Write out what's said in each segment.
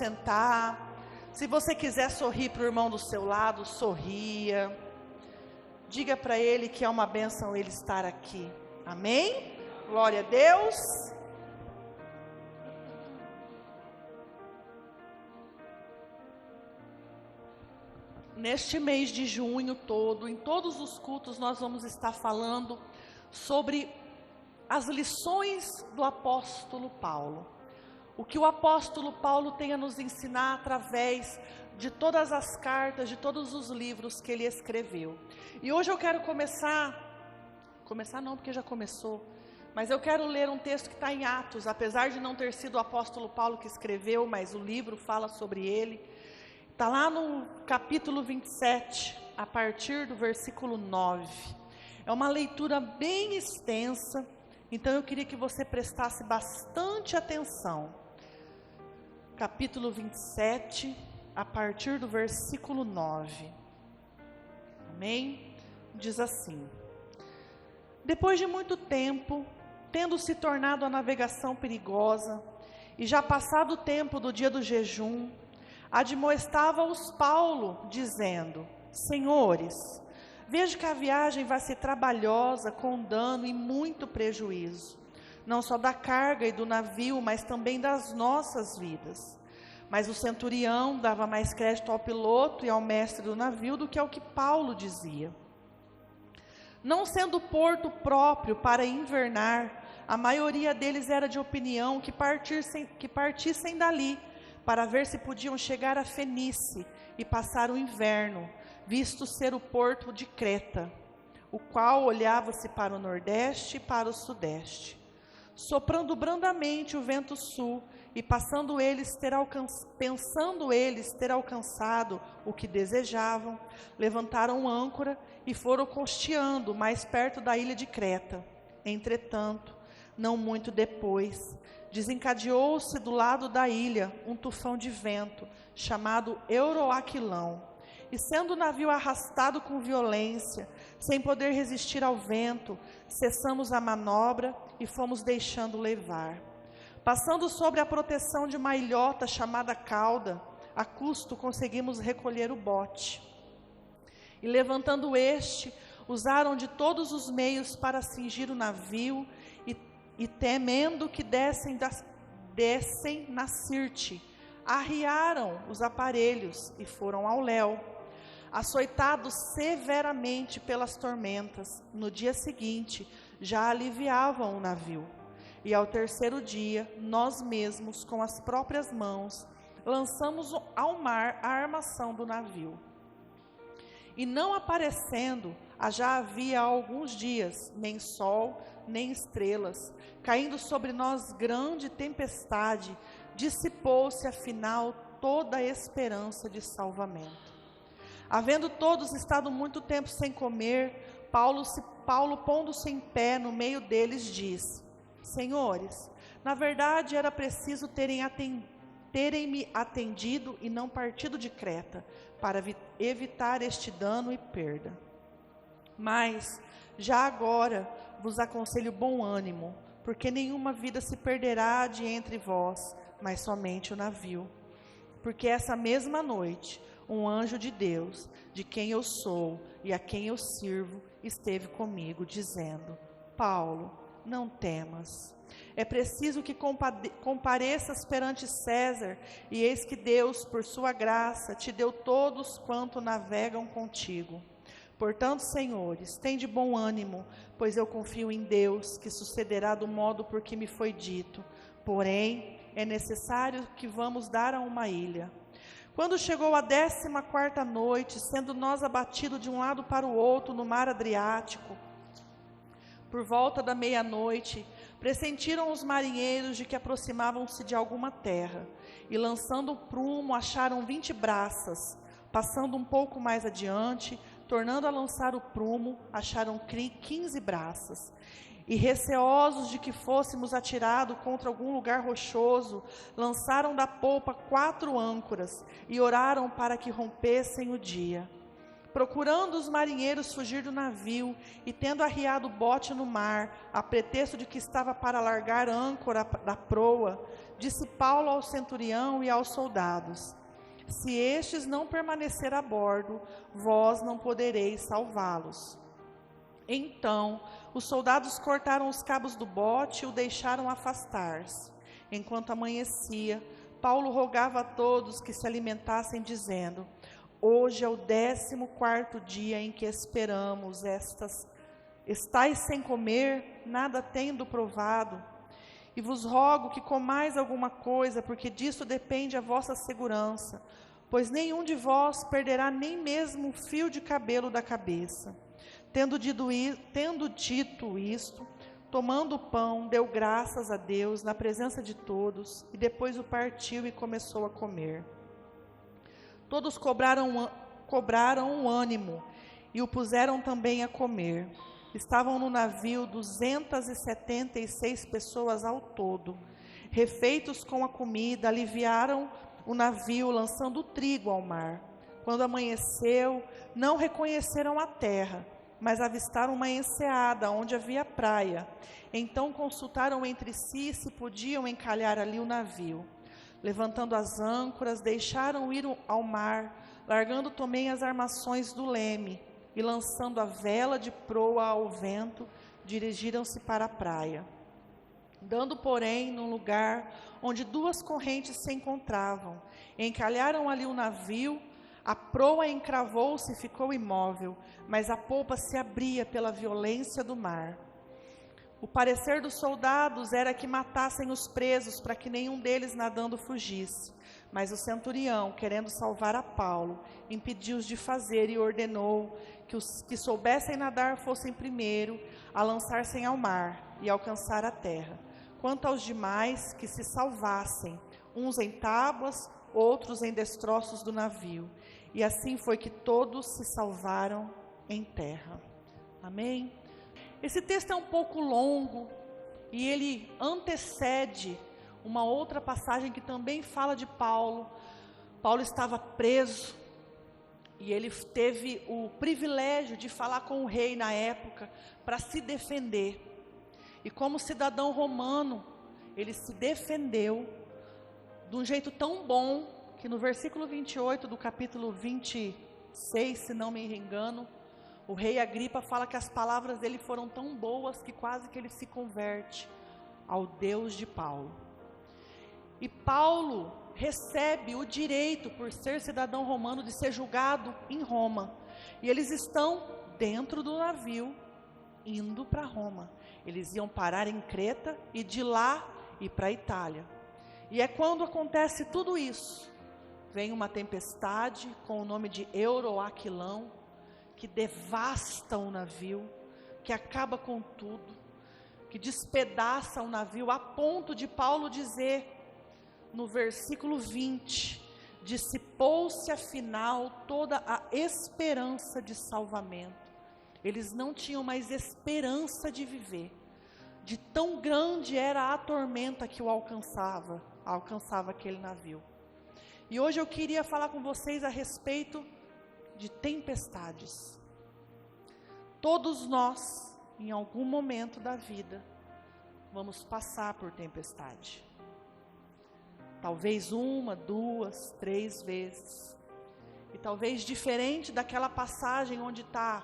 sentar. Se você quiser sorrir para o irmão do seu lado, sorria. Diga para ele que é uma bênção ele estar aqui. Amém? Glória a Deus. Neste mês de junho todo, em todos os cultos, nós vamos estar falando sobre as lições do apóstolo Paulo. O que o apóstolo Paulo tem a nos ensinar através de todas as cartas, de todos os livros que ele escreveu. E hoje eu quero começar não, porque já começou, mas eu quero ler um texto que está em Atos, apesar de não ter sido o apóstolo Paulo que escreveu, mas o livro fala sobre ele. Está lá no capítulo 27, a partir do versículo 9. É uma leitura bem extensa, então eu queria que você prestasse bastante atenção. Capítulo 27, a partir do versículo 9. Amém? Diz assim: depois de muito tempo, tendo se tornado a navegação perigosa, e já passado o tempo do dia do jejum, admoestava-os Paulo, dizendo: Senhores, vejo que a viagem vai ser trabalhosa, com dano e muito prejuízo, não só da carga e do navio, mas também das nossas vidas. Mas o centurião dava mais crédito ao piloto e ao mestre do navio do que ao que Paulo dizia. Não sendo o porto próprio para invernar, a maioria deles era de opinião que partissem dali, para ver se podiam chegar a Fenice e passar o inverno, visto ser o porto de Creta, o qual olhava-se para o nordeste e para o sudeste. Soprando brandamente o vento sul, e pensando eles ter alcançado o que desejavam, levantaram âncora e foram costeando mais perto da ilha de Creta. Entretanto, não muito depois, desencadeou-se do lado da ilha um tufão de vento, chamado Euroaquilão, e sendo o navio arrastado com violência, sem poder resistir ao vento, cessamos a manobra e fomos deixando levar. Passando sobre a proteção de uma ilhota chamada Cauda, a custo conseguimos recolher o bote. E levantando este, usaram de todos os meios para cingir o navio, e temendo que dessem na Sirte, arriaram os aparelhos e foram ao léu. Açoitados severamente pelas tormentas, no dia seguinte já aliviavam o navio. E ao terceiro dia, nós mesmos, com as próprias mãos, lançamos ao mar a armação do navio. E não aparecendo, já havia alguns dias, nem sol, nem estrelas, caindo sobre nós grande tempestade, dissipou-se afinal toda a esperança de salvamento. Havendo todos estado muito tempo sem comer, Paulo pondo-se em pé no meio deles, disse: Senhores, na verdade era preciso terem-me atendido e não partido de Creta, para evitar este dano e perda. Mas, já agora, vos aconselho bom ânimo, porque nenhuma vida se perderá de entre vós, mas somente o navio. Porque essa mesma noite, um anjo de Deus, de quem eu sou e a quem eu sirvo, esteve comigo, dizendo: Paulo, não temas. É preciso que compareças perante César, e eis que Deus, por sua graça, te deu todos quanto navegam contigo. Portanto, senhores, tende bom ânimo, pois eu confio em Deus, que sucederá do modo por que me foi dito. Porém, é necessário que vamos dar a uma ilha. Quando chegou a 14ª noite, sendo nós abatidos de um lado para o outro no mar Adriático, por volta da meia-noite, pressentiram os marinheiros de que aproximavam-se de alguma terra, e lançando o prumo, acharam 20 braças. Passando um pouco mais adiante, tornando a lançar o prumo, acharam 15 braças. E receosos de que fôssemos atirados contra algum lugar rochoso, lançaram da polpa 4 âncoras, e oraram para que rompessem o dia. Procurando os marinheiros fugir do navio, e tendo arriado o bote no mar, a pretexto de que estava para largar a âncora da proa, disse Paulo ao centurião e aos soldados: se estes não permanecer a bordo, vós não podereis salvá-los. Então, os soldados cortaram os cabos do bote e o deixaram afastar-se. Enquanto amanhecia, Paulo rogava a todos que se alimentassem, dizendo: hoje é o 14º dia em que esperamos estais sem comer, nada tendo provado. E vos rogo que comais alguma coisa, porque disso depende a vossa segurança, pois nenhum de vós perderá nem mesmo um fio de cabelo da cabeça. Tendo dito isto, tomando o pão, deu graças a Deus na presença de todos, e depois o partiu e começou a comer. Todos cobraram um ânimo e o puseram também a comer. Estavam no navio 276 pessoas ao todo. Refeitos com a comida, aliviaram o navio, lançando o trigo ao mar. Quando amanheceu, não reconheceram a terra, mas avistaram uma enseada onde havia praia. Então consultaram entre si se podiam encalhar ali o navio. Levantando as âncoras, deixaram ir ao mar, largando também as armações do leme, e lançando a vela de proa ao vento, dirigiram-se para a praia. Dando, porém, num lugar onde duas correntes se encontravam, encalharam ali o navio, a proa encravou-se e ficou imóvel, mas a polpa se abria pela violência do mar. O parecer dos soldados era que matassem os presos, para que nenhum deles nadando fugisse. Mas o centurião, querendo salvar a Paulo, impediu-os de fazer e ordenou que os que soubessem nadar fossem primeiro a lançar-se ao mar e alcançar a terra. Quanto aos demais, que se salvassem, uns em tábuas, outros em destroços do navio. E assim foi que todos se salvaram em terra. Amém? Esse texto é um pouco longo e ele antecede uma outra passagem que também fala de Paulo. Paulo estava preso e ele teve o privilégio de falar com o rei na época para se defender. E como cidadão romano, ele se defendeu de um jeito tão bom que no versículo 28 do capítulo 26, se não me engano, o rei Agripa fala que as palavras dele foram tão boas que quase que ele se converte ao Deus de Paulo. E Paulo recebe o direito, por ser cidadão romano, de ser julgado em Roma. E eles estão dentro do navio, indo para Roma. Eles iam parar em Creta e de lá ir para a Itália. E é quando acontece tudo isso. Vem uma tempestade com o nome de Euroaquilão, que devasta o navio, que acaba com tudo, que despedaça o navio, a ponto de Paulo dizer, no versículo 20, dissipou-se afinal toda a esperança de salvamento. Eles não tinham mais esperança de viver, de tão grande era a tormenta que o alcançava aquele navio. E hoje eu queria falar com vocês a respeito de tempestades. Todos nós, em algum momento da vida, vamos passar por tempestade. Talvez 1, 2, 3 vezes. E talvez diferente daquela passagem onde está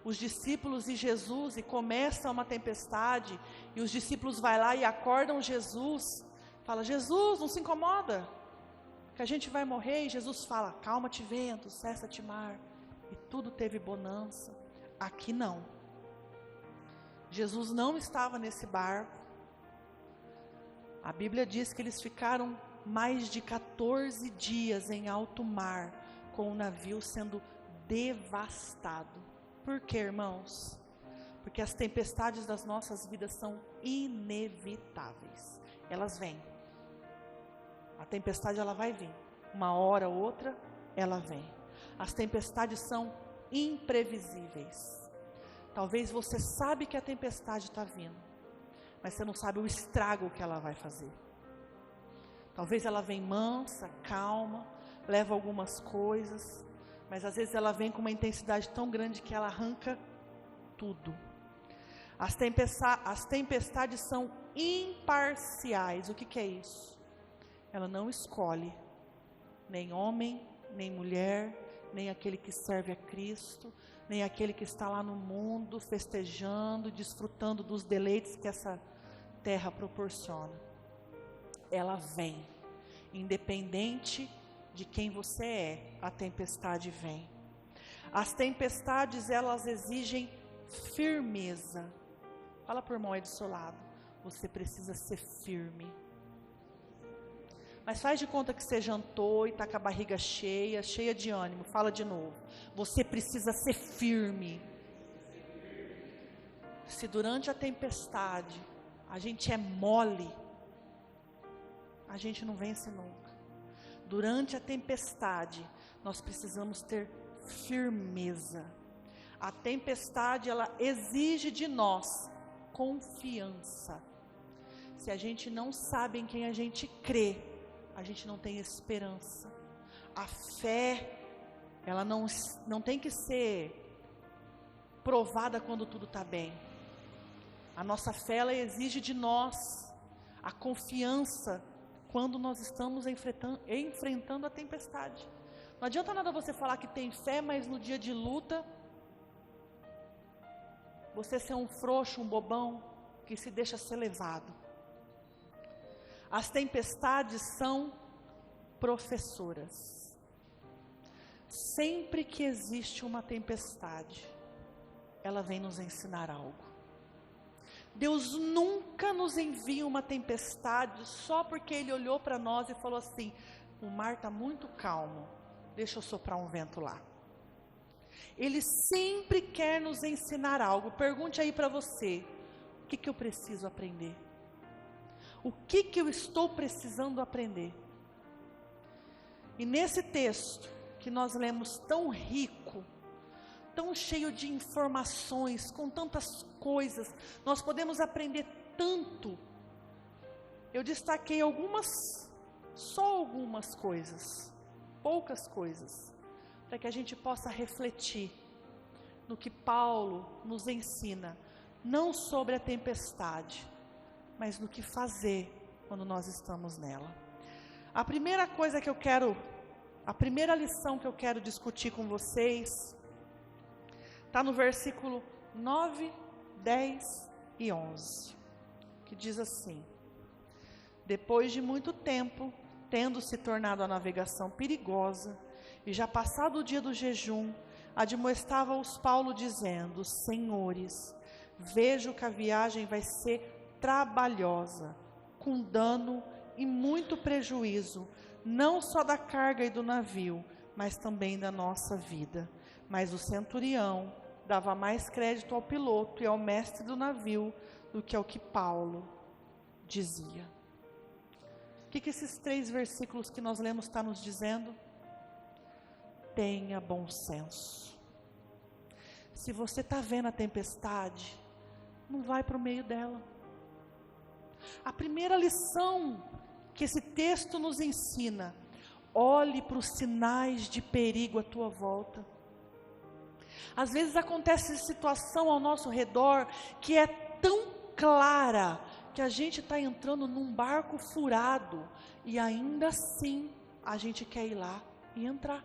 os discípulos e Jesus, e começa uma tempestade, e os discípulos vão lá e acordam Jesus, fala: Jesus, não se incomoda, que a gente vai morrer. E Jesus fala: calma-te vento, cessa-te mar, e tudo teve bonança. Aqui não. Jesus não estava nesse barco. A Bíblia diz que eles ficaram mais de 14 dias em alto mar, com o navio sendo devastado. Por quê, irmãos? Porque as tempestades das nossas vidas são inevitáveis. Elas vêm. A tempestade, ela vai vir. Uma hora ou outra, ela vem. As tempestades são imprevisíveis. Talvez você sabe que a tempestade está vindo, mas você não sabe o estrago que ela vai fazer. Talvez ela vem mansa, calma, leva algumas coisas, mas às vezes ela vem com uma intensidade tão grande que ela arranca tudo. As tempestades são imparciais. O que é isso? Ela não escolhe nem homem, nem mulher, nem aquele que serve a Cristo, nem aquele que está lá no mundo festejando, desfrutando dos deleites que essa terra proporciona. Ela vem, independente de quem você é, a tempestade vem. As tempestades, elas exigem firmeza. Fala por irmão aí do seu lado, você precisa ser firme. Mas faz de conta que você jantou e está com a barriga cheia, cheia de ânimo. Fala de novo. Você precisa ser firme. Se durante a tempestade a gente é mole, a gente não vence nunca. Durante a tempestade, nós precisamos ter firmeza. A tempestade, ela exige de nós confiança. Se a gente não sabe em quem a gente crê, a gente não tem esperança. A fé, ela não tem que ser provada quando tudo está bem. A nossa fé, ela exige de nós a confiança quando nós estamos enfrentando a tempestade. Não adianta nada você falar que tem fé, mas no dia de luta, você ser um frouxo, um bobão, que se deixa ser levado. As tempestades são professoras. Sempre que existe uma tempestade, ela vem nos ensinar algo. Deus nunca nos envia uma tempestade só porque Ele olhou para nós e falou assim: o mar está muito calmo, deixa eu soprar um vento lá. Ele sempre quer nos ensinar algo. Pergunte aí para você: o que eu preciso aprender? O que eu estou precisando aprender? E nesse texto que nós lemos, tão rico, tão cheio de informações, com tantas coisas, nós podemos aprender tanto. Eu destaquei só algumas coisas, poucas coisas, para que a gente possa refletir no que Paulo nos ensina, não sobre a tempestade, mas no que fazer quando nós estamos nela. A primeira lição que eu quero discutir com vocês, está no versículo 9, 10 e 11, que diz assim: depois de muito tempo, tendo se tornado a navegação perigosa, e já passado o dia do jejum, admoestava-os Paulo dizendo: Senhores, vejo que a viagem vai ser trabalhosa, com dano e muito prejuízo, não só da carga e do navio, mas também da nossa vida. Mas o centurião dava mais crédito ao piloto e ao mestre do navio do que ao que Paulo dizia. O que esses 3 versículos que nós lemos estão nos dizendo? Tenha bom senso. Se você está vendo a tempestade, não vai para o meio dela. A primeira lição que esse texto nos ensina: olhe para os sinais de perigo à tua volta. Às vezes acontece situação ao nosso redor que é tão clara que a gente está entrando num barco furado e ainda assim a gente quer ir lá e entrar.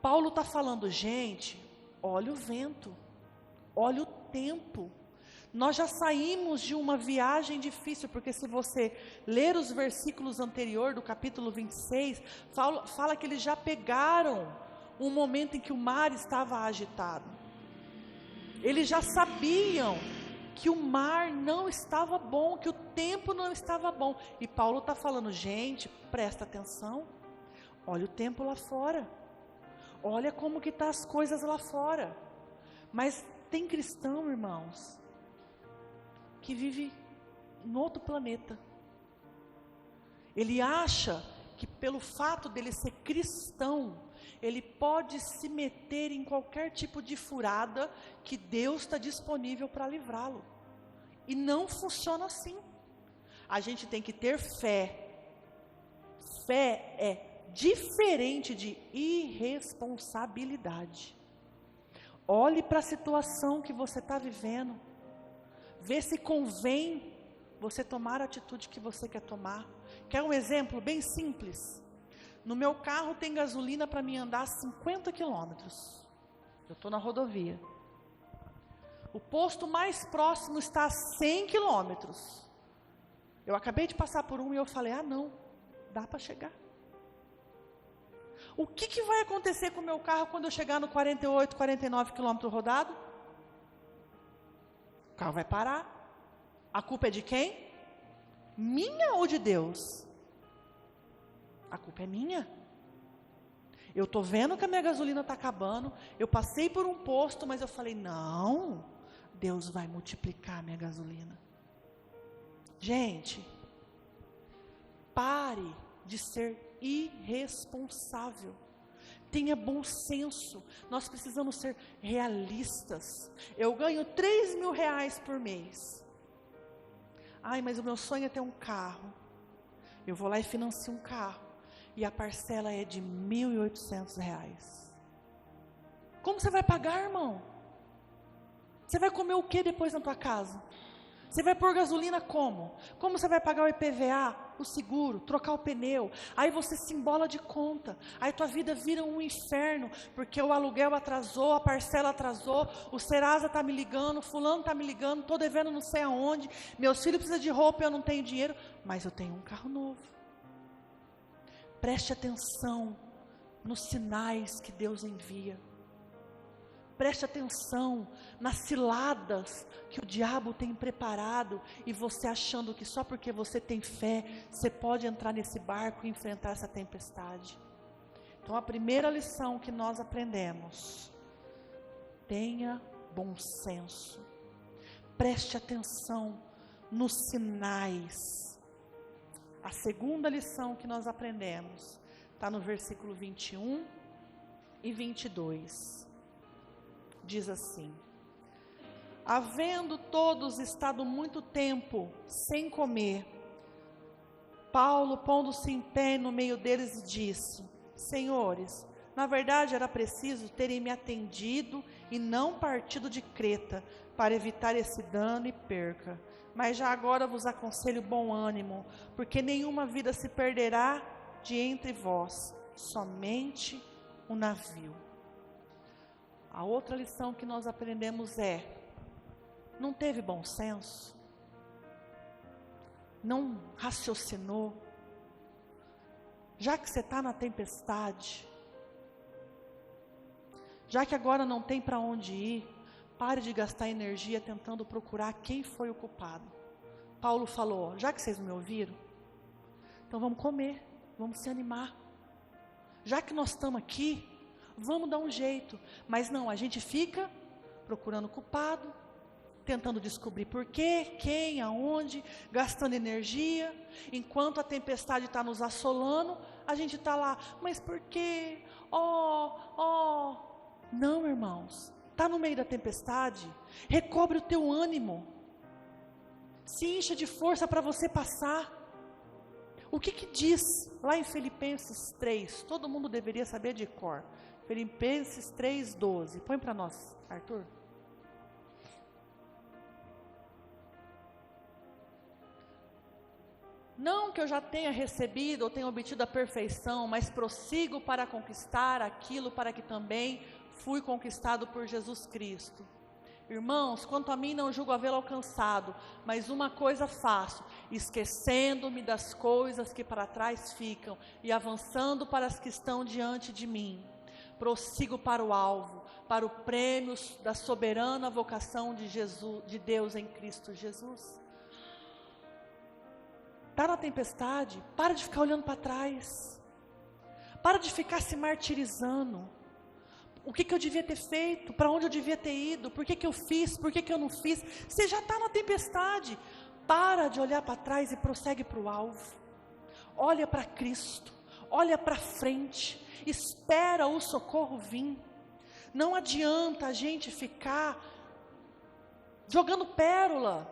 Paulo está falando: gente, olha o vento, olha o tempo. Nós já saímos de uma viagem difícil, porque se você ler os versículos anteriores do capítulo 26, fala que eles já pegaram um momento em que o mar estava agitado. Eles já sabiam que o mar não estava bom, que o tempo não estava bom. E Paulo está falando: gente, presta atenção, olha o tempo lá fora, olha como que estão as coisas lá fora. Mas tem cristão, irmãos, que vive em outro planeta. Ele acha que pelo fato dele ser cristão, ele pode se meter em qualquer tipo de furada que Deus está disponível para livrá-lo. E não funciona assim. A gente tem que ter fé. Fé é diferente de irresponsabilidade. Olhe para a situação que você está vivendo. Vê se convém você tomar a atitude que você quer tomar. Quer um exemplo bem simples? No meu carro tem gasolina para mim andar 50 quilômetros. Eu estou na rodovia. O posto mais próximo está a 100 quilômetros. Eu acabei de passar por um e eu falei, não, dá para chegar. O que vai acontecer com o meu carro quando eu chegar no 48, 49 quilômetros rodado? O carro vai parar. A culpa é de quem? Minha ou de Deus? A culpa é minha. Eu estou vendo que a minha gasolina está acabando. Eu passei por um posto, mas eu falei, não, Deus vai multiplicar a minha gasolina. Gente, pare de ser irresponsável. Tenha bom senso. Nós precisamos ser realistas. Eu ganho 3 mil reais por mês. Mas o meu sonho é ter um carro. Eu vou lá e financio um carro. E a parcela é de R$ 1.800. Como você vai pagar, irmão? Você vai comer o que depois na tua casa? Você vai pôr gasolina como? Como você vai pagar o IPVA, o seguro, trocar o pneu? Aí você se embola de conta. Aí tua vida vira um inferno, porque o aluguel atrasou, a parcela atrasou, o Serasa está me ligando, fulano está me ligando, estou devendo não sei aonde, meus filhos precisam de roupa, eu não tenho dinheiro, mas eu tenho um carro novo. Preste atenção nos sinais que Deus envia. Preste atenção nas ciladas que o diabo tem preparado e você achando que só porque você tem fé, você pode entrar nesse barco e enfrentar essa tempestade. Então a primeira lição que nós aprendemos: tenha bom senso. Preste atenção nos sinais. A segunda lição que nós aprendemos está no versículo 21 e 22. Diz assim: havendo todos estado muito tempo sem comer, Paulo, pondo-se em pé no meio deles, disse: senhores, na verdade era preciso terem me atendido e não partido de Creta, para evitar esse dano e perca. Mas já agora vos aconselho bom ânimo, porque nenhuma vida se perderá de entre vós, somente o navio. A outra lição que nós aprendemos é: não teve bom senso? Não raciocinou? Já que você está na tempestade, já que agora não tem para onde ir, pare de gastar energia tentando procurar quem foi o culpado. Paulo falou: já que vocês não me ouviram, então vamos comer, vamos se animar. Já que nós estamos aqui, vamos dar um jeito. Mas não, a gente fica procurando culpado, tentando descobrir por quê, quem, aonde, gastando energia. Enquanto a tempestade está nos assolando, a gente está lá, mas por quê? Não, irmãos, está no meio da tempestade, recobre o teu ânimo, se encha de força para você passar. O que diz lá em Filipenses 3? Todo mundo deveria saber de cor. Filipenses 3:12. Põe para nós, Arthur. Não que eu já tenha recebido ou tenha obtido a perfeição, mas prossigo para conquistar aquilo para que também fui conquistado por Jesus Cristo. Irmãos, quanto a mim não julgo havê-lo alcançado, mas uma coisa faço, esquecendo-me das coisas que para trás ficam e avançando para as que estão diante de mim. Prossigo para o alvo, para o prêmio da soberana vocação de Deus em Cristo Jesus. Está na tempestade, para de ficar olhando para trás, para de ficar se martirizando. O que eu devia ter feito, para onde eu devia ter ido, por que eu fiz, por que eu não fiz. Você já está na tempestade, para de olhar para trás e prossegue para o alvo. Olha para Cristo, olha para frente, espera o socorro vir. Não adianta a gente ficar jogando pérola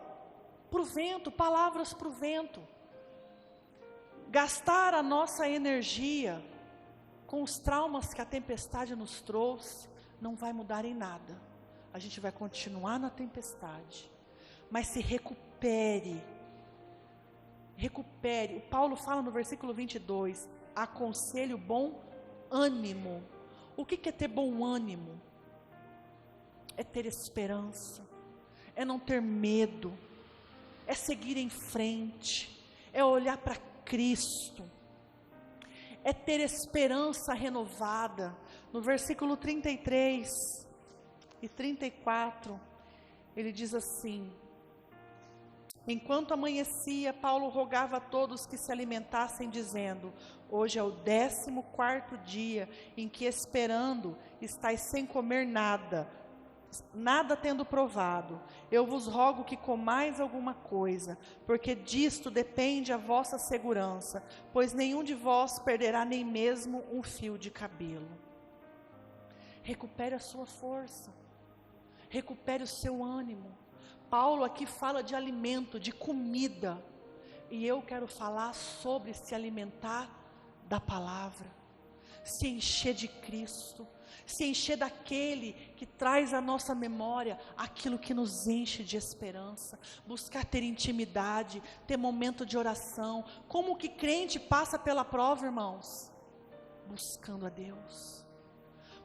para o vento, palavras para o vento. Gastar a nossa energia com os traumas que a tempestade nos trouxe, não vai mudar em nada. A gente vai continuar na tempestade. Mas se recupere. Recupere. O Paulo fala no versículo 22, aconselho bom ânimo. O que é ter bom ânimo? É ter esperança, é não ter medo, é seguir em frente, é olhar para Cristo, é ter esperança renovada. No versículo 33 e 34, ele diz assim: enquanto amanhecia, Paulo rogava a todos que se alimentassem, dizendo: hoje é o 14º dia em que, esperando, estáis sem comer nada tendo provado. Eu vos rogo que comais alguma coisa, porque disto depende a vossa segurança, pois nenhum de vós perderá nem mesmo um fio de cabelo. Recupere a sua força, recupere o seu ânimo. Paulo aqui fala de alimento, de comida, e eu quero falar sobre se alimentar da palavra, se encher de Cristo, se encher daquele que traz à nossa memória aquilo que nos enche de esperança, buscar ter intimidade, ter momento de oração. Como que crente passa pela prova, irmãos? Buscando a Deus.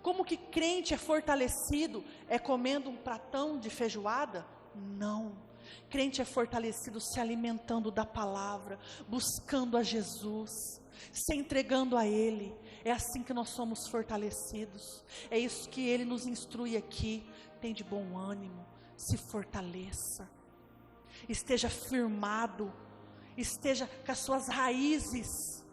Como que crente é fortalecido? É comendo um pratão de feijoada? Não. Crente é fortalecido se alimentando da palavra, buscando a Jesus, se entregando a Ele. É assim que nós somos fortalecidos. É isso que Ele nos instrui aqui. Tem de bom ânimo, se fortaleça, esteja firmado, esteja com as suas raízes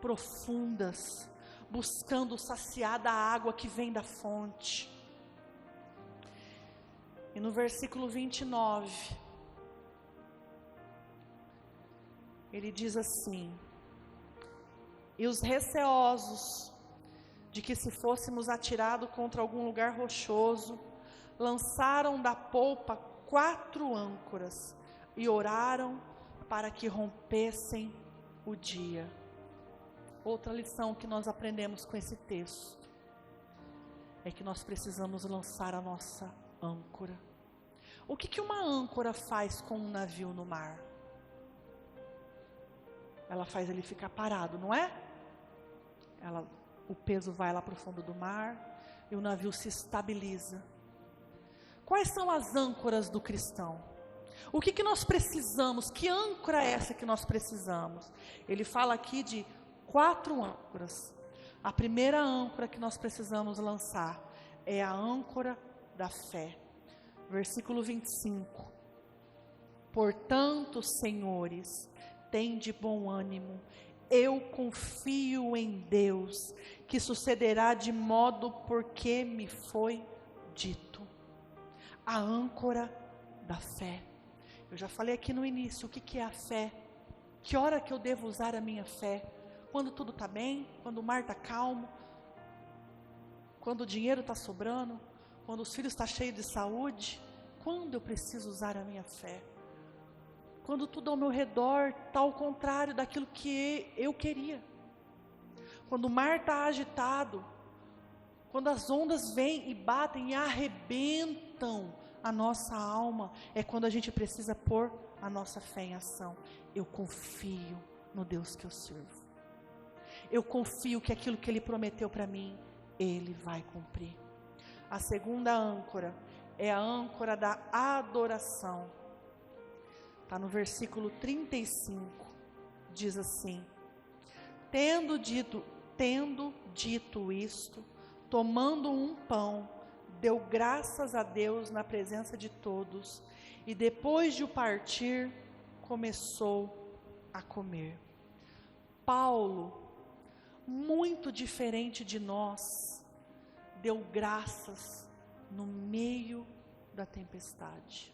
profundas, buscando saciar da água que vem da fonte. E no versículo 29, ele diz assim: e os receosos de que se fôssemos atirados contra algum lugar rochoso, lançaram da polpa 4 âncoras e oraram para que rompessem o dia. Outra lição que nós aprendemos com esse texto é que nós precisamos lançar a nossa âncora. O que uma âncora faz com um navio no mar? Ela faz ele ficar parado, não é? O peso vai lá para o fundo do mar e o navio se estabiliza. Quais são as âncoras do cristão? O que nós precisamos? Que âncora é essa que nós precisamos? Ele fala aqui de 4 âncoras. A primeira âncora que nós precisamos lançar é a âncora da fé. Versículo 25. Portanto, senhores, tende bom ânimo. Eu confio em Deus, que sucederá de modo porque me foi dito. A âncora da fé. Eu já falei aqui no início, o que é a fé? Que hora que eu devo usar a minha fé? Quando tudo está bem? Quando o mar está calmo? Quando o dinheiro está sobrando? Quando os filhos estão cheios de saúde? Quando eu preciso usar a minha fé? Quando tudo ao meu redor está ao contrário daquilo que eu queria. Quando o mar está agitado, quando as ondas vêm e batem e arrebentam a nossa alma, é quando a gente precisa pôr a nossa fé em ação. Eu confio no Deus que eu sirvo. Eu confio que aquilo que Ele prometeu para mim, Ele vai cumprir. A segunda âncora é a âncora da adoração. Está no versículo 35, diz assim: tendo dito isto, tomando um pão, deu graças a Deus na presença de todos, e depois de o partir, começou a comer. Paulo, muito diferente de nós, deu graças no meio da tempestade.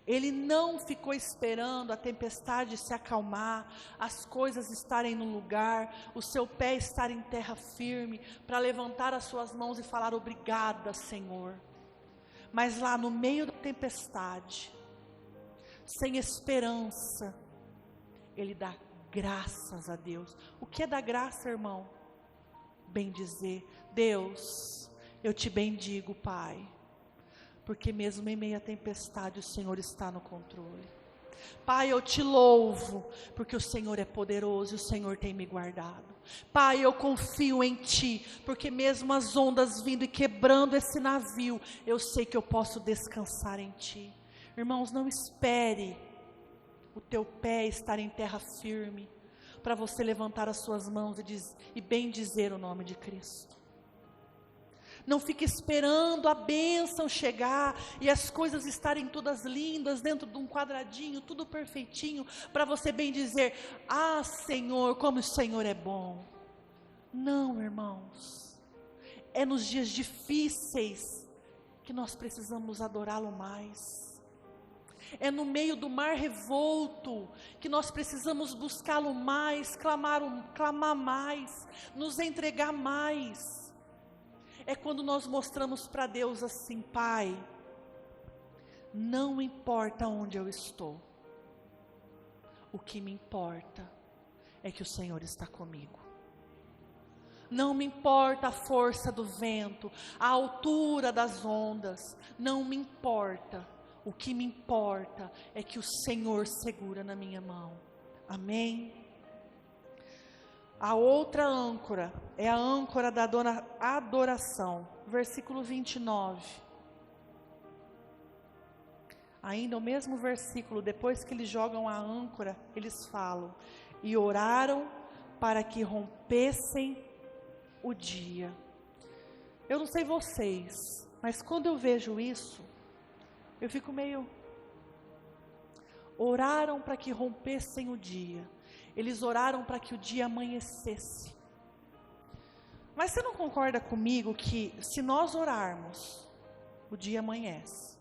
Ele não ficou esperando a tempestade se acalmar, as coisas estarem no lugar, o seu pé estar em terra firme, para levantar as suas mãos e falar: obrigada, Senhor. Mas lá no meio da tempestade, sem esperança, ele dá graças a Deus. O que é dar graça, irmão? bendizer. Deus, eu te bendigo, Pai, porque mesmo em meio à tempestade o Senhor está no controle. Pai, eu te louvo, porque o Senhor é poderoso e o Senhor tem me guardado. Pai, eu confio em Ti, porque mesmo as ondas vindo e quebrando esse navio, eu sei que eu posso descansar em Ti. Irmãos, não espere o teu pé estar em terra firme, para você levantar as suas mãos e bendizer o nome de Cristo. Não fique esperando a bênção chegar e as coisas estarem todas lindas dentro de um quadradinho, tudo perfeitinho, para você bem dizer: ah, Senhor, como o Senhor é bom. Não, irmãos, é nos dias difíceis que nós precisamos adorá-lo mais. É no meio do mar revolto que nós precisamos buscá-lo mais, clamar mais, nos entregar mais. É quando nós mostramos para Deus assim: Pai, não importa onde eu estou, o que me importa é que o Senhor está comigo. Não me importa a força do vento, a altura das ondas, não me importa. O que me importa é que o Senhor segura na minha mão. Amém? A outra âncora é a âncora da adoração. Versículo 29. Ainda o mesmo versículo, depois que eles jogam a âncora, eles falam: e oraram para que rompessem o dia. Eu não sei vocês, mas quando eu vejo isso, eu fico meio... Oraram para que rompessem o dia. Eles oraram para que o dia amanhecesse. Mas você não concorda comigo que se nós orarmos, o dia amanhece?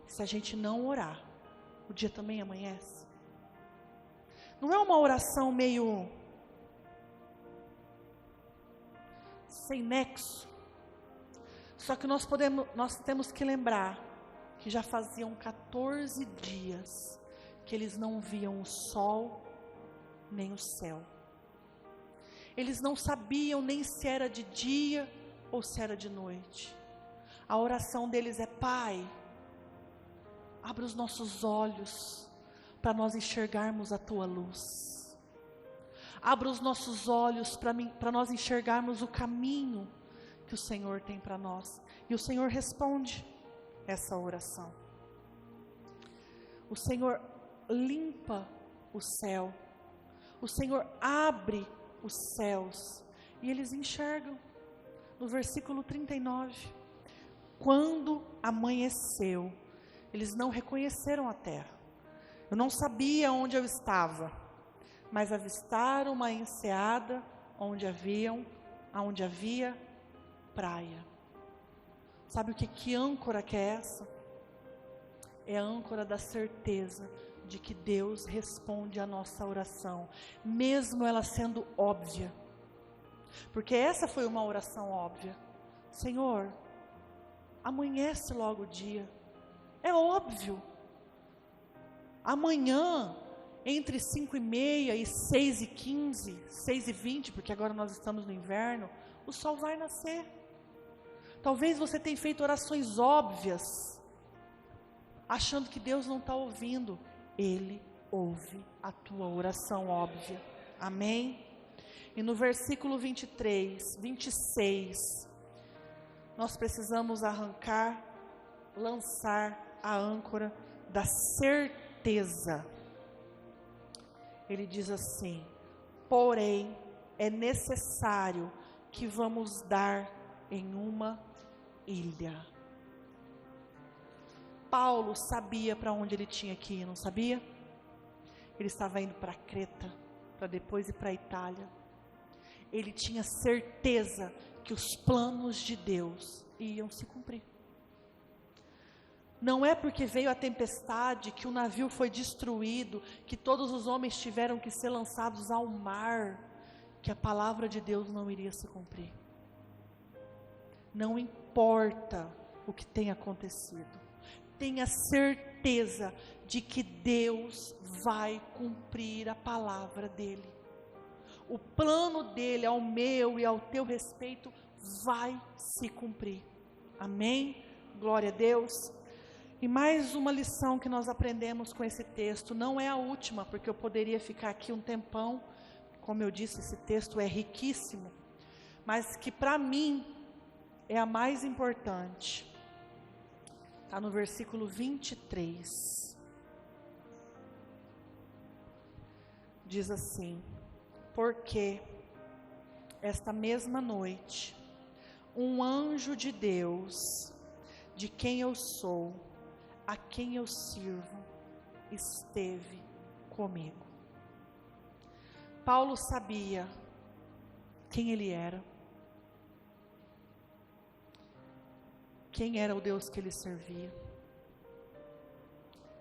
Se a gente não orar, o dia também amanhece? Não é uma oração meio sem nexo? Só que nós temos que lembrar que já faziam 14 dias que eles não viam o sol nem o céu. Eles não sabiam nem se era de dia ou se era de noite. A oração deles é: Pai, abra os nossos olhos para nós enxergarmos a Tua luz. Abra os nossos olhos para nós enxergarmos o caminho que o Senhor tem para nós. E o Senhor responde essa oração. O Senhor limpa o céu. O Senhor abre os céus e eles enxergam. No versículo 39, quando amanheceu, eles não reconheceram a terra. Eu não sabia onde eu estava, mas avistaram uma enseada onde havia praia. Sabe o que âncora que é essa? É a âncora da certeza de que Deus responde a nossa oração, mesmo ela sendo óbvia. Porque essa foi uma oração óbvia. Senhor, amanhece logo o dia. É óbvio. Amanhã, entre 5h30 e 6h15, 6h20, porque agora nós estamos no inverno, o sol vai nascer. Talvez você tenha feito orações óbvias, achando que Deus não está ouvindo. Ele ouve a tua oração óbvia. Amém? E no versículo 23, 26, nós precisamos lançar a âncora da certeza. Ele diz assim: porém, é necessário que vamos dar em uma ilha. Paulo sabia para onde ele tinha que ir, não sabia? Ele estava indo para Creta, para depois ir para a Itália. Ele tinha certeza que os planos de Deus iam se cumprir. Não é porque veio a tempestade, que o navio foi destruído, que todos os homens tiveram que ser lançados ao mar, que a palavra de Deus não iria se cumprir. Não importa o que tenha acontecido, tenha certeza de que Deus vai cumprir a palavra dele. o plano dele ao meu e ao teu respeito vai se cumprir. Amém? Glória a Deus. E mais uma lição que nós aprendemos com esse texto, não é a última, porque eu poderia ficar aqui um tempão, como eu disse, esse texto é riquíssimo, mas que para mim é a mais importante. Está no versículo 23. Diz assim: porque esta mesma noite, um anjo de Deus, de quem eu sou, a quem eu sirvo, esteve comigo. Paulo sabia quem ele era, quem era o Deus que ele servia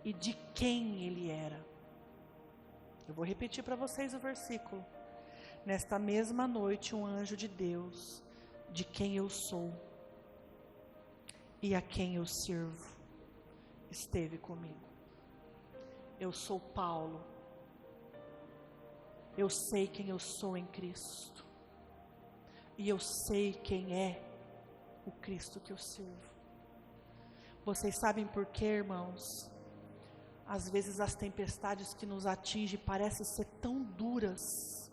e de quem ele era. Eu vou repetir para vocês o versículo. Nesta mesma noite, um anjo de Deus, de quem eu sou e a quem eu sirvo, esteve comigo. Eu sou Paulo. Eu sei quem eu sou em Cristo. E eu sei quem é o Cristo que eu sirvo. Vocês sabem por quê, irmãos? Às vezes as tempestades que nos atingem parecem ser tão duras,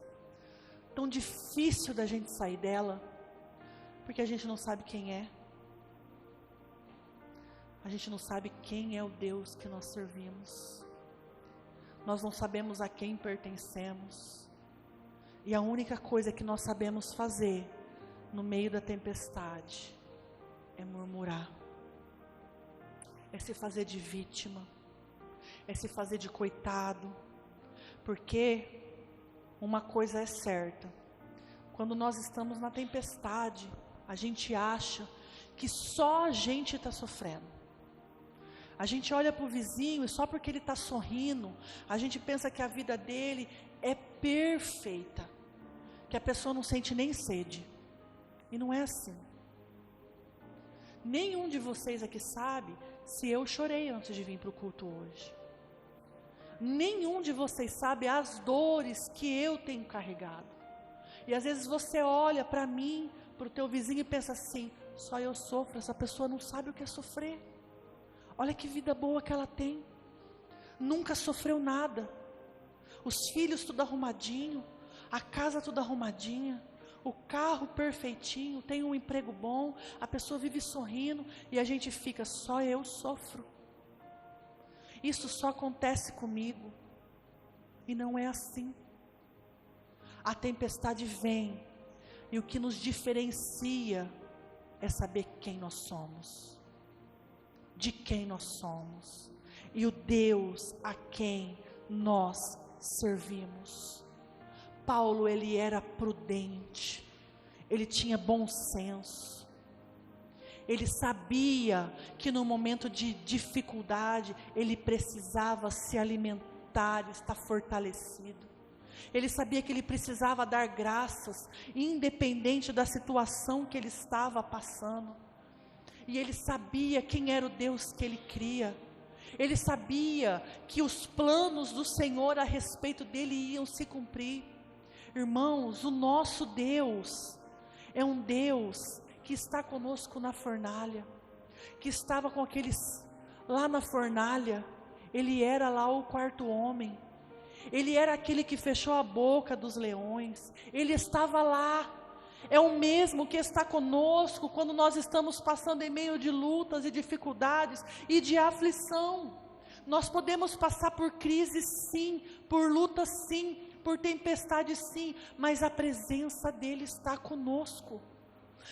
tão difícil da gente sair dela, porque a gente não sabe quem é. A gente não sabe quem é o Deus que nós servimos. Nós não sabemos a quem pertencemos. E a única coisa que nós sabemos fazer no meio da tempestade é murmurar. É se fazer de vítima. É se fazer de coitado. Porque uma coisa é certa: quando nós estamos na tempestade, a gente acha que só a gente está sofrendo. A gente olha para o vizinho e só porque ele está sorrindo, a gente pensa que a vida dele é perfeita, que a pessoa não sente nem sede. E não é assim. Nenhum de vocês aqui sabe se eu chorei antes de vir para o culto hoje. Nenhum de vocês sabe as dores que eu tenho carregado. E às vezes você olha para mim, para o teu vizinho e pensa assim: só eu sofro, essa pessoa não sabe o que é sofrer. Olha que vida boa que ela tem. Nunca sofreu nada. Os filhos tudo arrumadinho, a casa tudo arrumadinha, o carro perfeitinho, tem um emprego bom, a pessoa vive sorrindo e a gente fica: só eu sofro. Isso só acontece comigo. E não é assim. A tempestade vem e o que nos diferencia é saber quem nós somos, de quem nós somos e o Deus a quem nós servimos. Paulo, ele era prudente, ele tinha bom senso, ele sabia que no momento de dificuldade ele precisava se alimentar, estar fortalecido. Ele sabia que ele precisava dar graças, independente da situação que ele estava passando. E ele sabia quem era o Deus que ele cria. Ele sabia que os planos do Senhor a respeito dele iam se cumprir. Irmãos, o nosso Deus é um Deus que está conosco na fornalha, que estava com aqueles lá na fornalha. Ele era lá o quarto homem. Ele era aquele que fechou a boca dos leões. Ele estava lá. É o mesmo que está conosco quando nós estamos passando em meio de lutas e dificuldades e de aflição. Nós podemos passar por crise sim, por luta sim, por tempestade sim, mas a presença dele está conosco.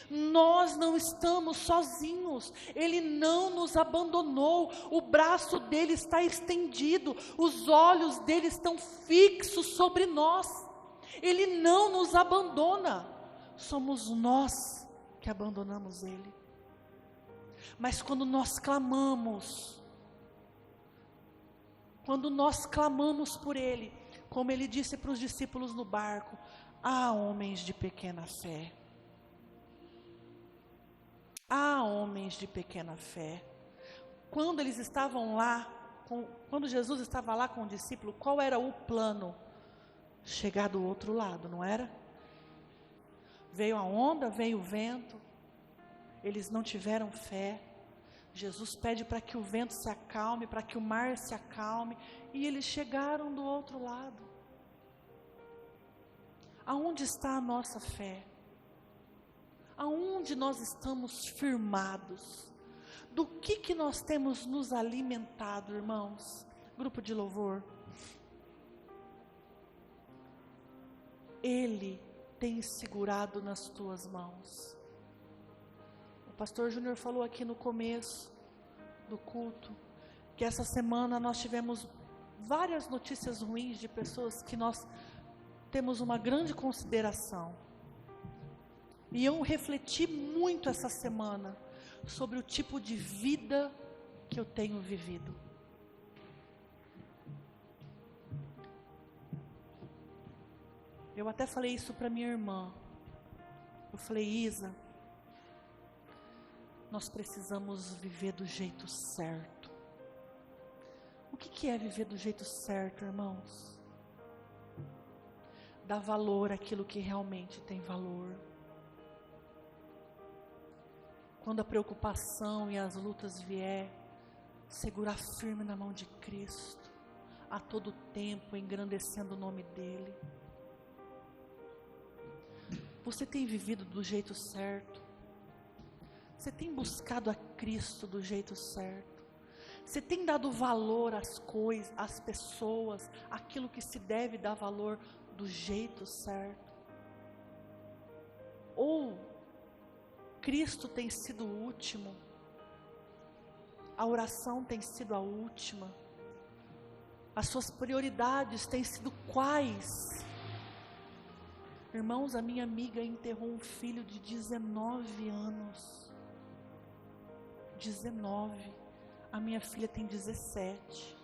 Nós não estamos sozinhos, ele não nos abandonou, o braço dele está estendido, os olhos dele estão fixos sobre nós, ele não nos abandona, somos nós que abandonamos ele. Mas quando nós clamamos por ele, como ele disse para os discípulos no barco: há homens de pequena fé. Há homens de pequena fé. Quando eles estavam lá, quando Jesus estava lá com o discípulo, qual era o plano? chegar do outro lado, não era? Veio a onda, veio o vento, eles não tiveram fé. Jesus pede para que o vento se acalme, para que o mar se acalme, e eles chegaram do outro lado. Aonde está a nossa fé? Aonde nós estamos firmados? Do que nós temos nos alimentado, irmãos? Grupo de louvor. Ele tem segurado nas tuas mãos. O pastor Júnior falou aqui no começo do culto, que essa semana nós tivemos várias notícias ruins de pessoas que nós temos uma grande consideração. E eu refleti muito essa semana sobre o tipo de vida que eu tenho vivido. Eu até falei isso para minha irmã. Eu falei, Isa, nós precisamos viver do jeito certo. O que é viver do jeito certo, irmãos? Dar valor àquilo que realmente tem valor. Quando a preocupação e as lutas vier, segurar firme na mão de Cristo, a todo tempo engrandecendo o nome dEle. Você tem vivido do jeito certo? Você tem buscado a Cristo do jeito certo? Você tem dado valor às coisas, às pessoas, aquilo que se deve dar valor do jeito certo? Ou Cristo tem sido o último? A oração tem sido a última? As suas prioridades têm sido quais? Irmãos, a minha amiga enterrou um filho de 19 anos. 19. A minha filha tem 17.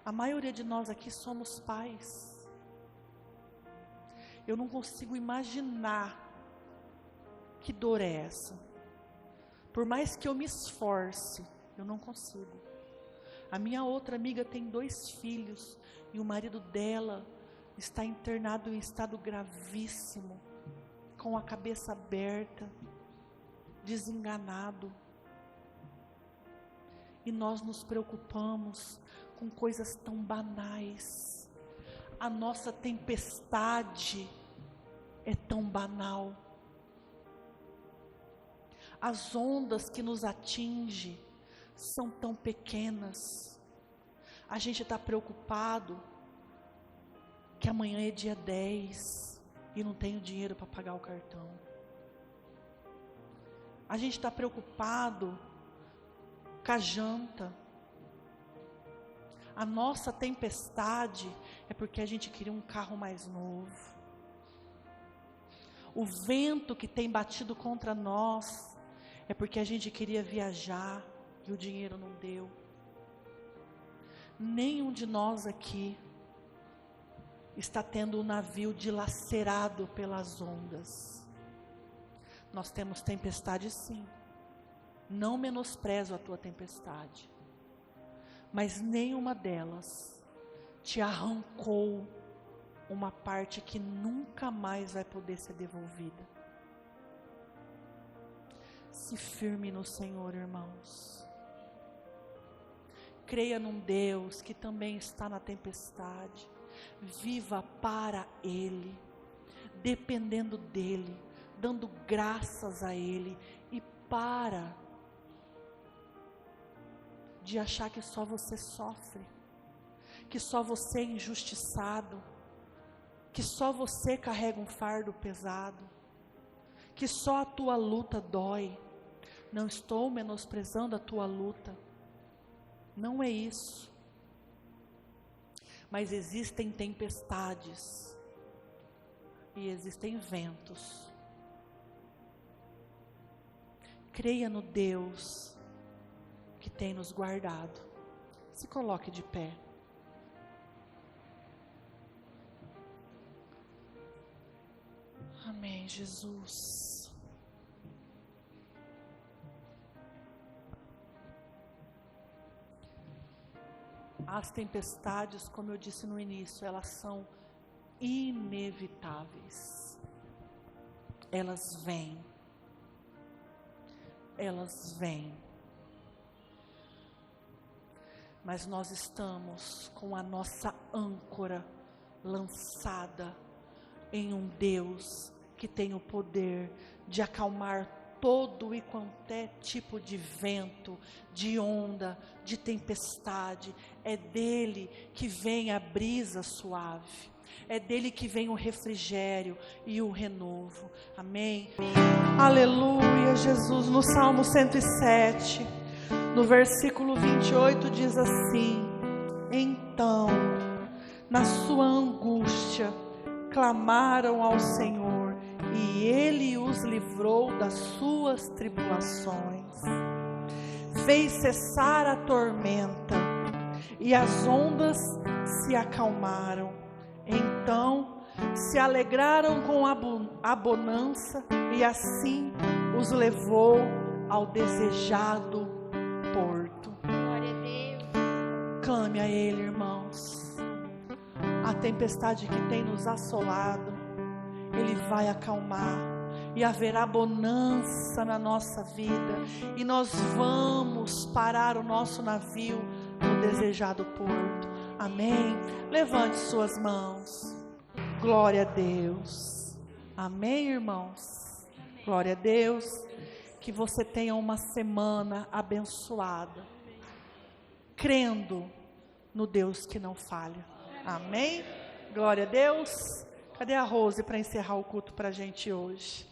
A maioria de nós aqui somos pais. Eu não consigo imaginar que dor é essa. Por mais que eu me esforce, eu não consigo. A minha outra amiga tem 2 filhos e o marido dela está internado em estado gravíssimo, com a cabeça aberta, desenganado. E nós nos preocupamos com coisas tão banais. A nossa tempestade é tão banal. As ondas que nos atingem são tão pequenas. A gente está preocupado que amanhã é dia 10 e não tenho dinheiro para pagar o cartão. A gente está preocupado com a janta. A nossa tempestade é porque a gente queria um carro mais novo. O vento que tem batido contra nós é porque a gente queria viajar e o dinheiro não deu. Nenhum de nós aqui está tendo o navio dilacerado pelas ondas. Nós temos tempestade sim. Não menosprezo a tua tempestade. Mas nenhuma delas te arrancou uma parte que nunca mais vai poder ser devolvida. Se firme no Senhor, irmãos. Creia num Deus que também está na tempestade. Viva para Ele, dependendo dEle, dando graças a Ele, e para de achar que só você sofre, que só você é injustiçado, que só você carrega um fardo pesado, que só a tua luta dói. Não estou menosprezando a tua luta, não é isso. Mas existem tempestades e existem ventos. Creia no Deus que tem nos guardado. Se coloque de pé. Amém, Jesus. As tempestades, como eu disse no início, elas são inevitáveis. Elas vêm. Elas vêm. Mas nós estamos com a nossa âncora lançada em um Deus que tem o poder de acalmar todo e qualquer tipo de vento, de onda, de tempestade. É dele que vem a brisa suave. É dele que vem o refrigério e o renovo. Amém? Aleluia, Jesus. No Salmo 107, no versículo 28, diz assim: então, na sua angústia, clamaram ao Senhor, e Ele os livrou das suas tribulações. Fez cessar a tormenta, e as ondas se acalmaram. Então se alegraram com a bonança, e assim os levou ao desejado porto. Glória a Deus. Clame a Ele, irmãos. A tempestade que tem nos assolado, Ele vai acalmar, e haverá bonança na nossa vida, e nós vamos parar o nosso navio no desejado porto. Amém? Levante suas mãos. Glória a Deus. Amém, irmãos? Glória a Deus. Que você tenha uma semana abençoada, crendo no Deus que não falha. Amém? Glória a Deus. Cadê a Rose para encerrar o culto para a gente hoje?